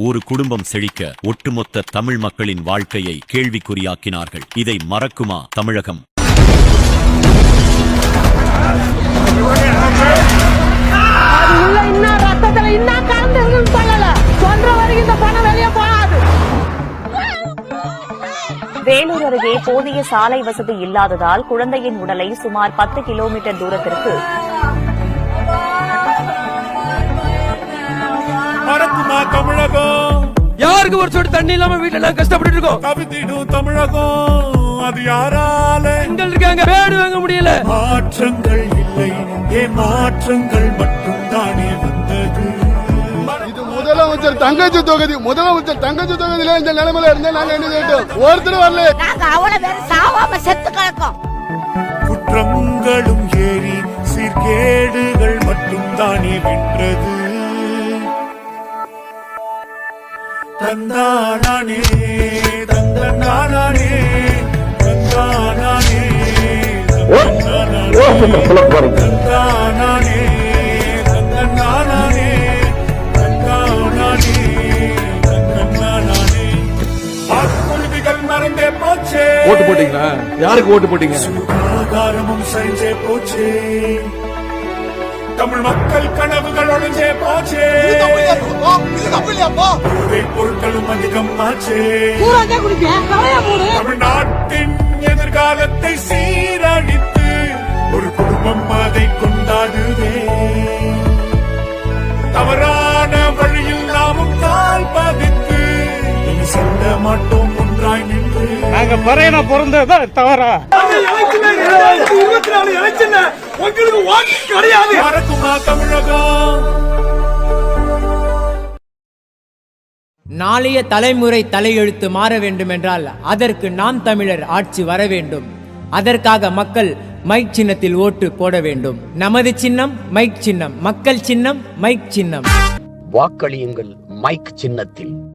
ஒரு குடும்பம் செழிக்க ஒட்டுமொத்த தமிழ் மக்களின் வாழ்க்கையை கேள்விக்குறியாக்கினார்கள். இதை மறக்குமா தமிழகம்? வேலூர் அருகே போதிய சாலை வசதி இல்லாததால் குழந்தையின் உடலை சுமார் 10 கிலோமீட்டர் தூரத்திற்கு தமிழகம் யாருக்கு ஒரு சொட்டு தண்ணி இல்லாம வீட்டுல கஷ்டப்பட்டு இருக்கோம். கவித்திடும் தமிழகம் அது யாரால இருக்காங்க பேடு வாங்க முடியல. மாற்றங்கள் இல்லை, மாற்றங்கள் மட்டும் தானே வந்தது. இது முதலமைச்சர் தங்கச்சி தொகுதியில இந்த நிலைமையில இருந்தா நாங்க என்ன செய்யட்டும்? ஒருத்தர் வரல, நாங்க அவ்வளவு பேர் சாவாம செத்து கிடக்கோம். குற்றங்களும் ஏறி சீர்கேடுகள் மட்டும் தானே வென்றது. தந்தானே தந்தானே தந்தானே தந்தானே ஓட்டு போட்டீங்களா? யாருக்கு ஓட்டு போட்டீங்க? சுகாதாரமும் செஞ்சே போச்சு, தமிழ் மக்கள் கனவுகள் ஒழிஞ்சே போச்சு, பொருட்களும் அதிகம் ஆச்சு, தமிழ்நாட்டின் எதிர்காலத்தை சீரழித்து ஒரு குடும்பம் அதை கொண்டாடுவே. தவறான வழியில் நாமும் கால் பதித்து செல்ல மாட்டோம் ஒன்றாய் நின்று. நாங்க பறையனா பிறந்ததான் தவறா? 24 எலெக்ஷன் உங்களுக்கு வாக்கு கிடையாது. மறக்குமா தமிழகம்? நாளைய தலைமுறை தலையெழுத்து மாற வேண்டும் என்றால் அதற்கு நாம் தமிழர் ஆட்சி வர வேண்டும். அதற்காக மக்கள் மைக் சின்னத்தில் ஓட்டு போட வேண்டும். நமது சின்னம் மைக் சின்னம், மக்கள் சின்னம் மைக் சின்னம். வாக்களியுங்கள் மைக் சின்னத்தில்.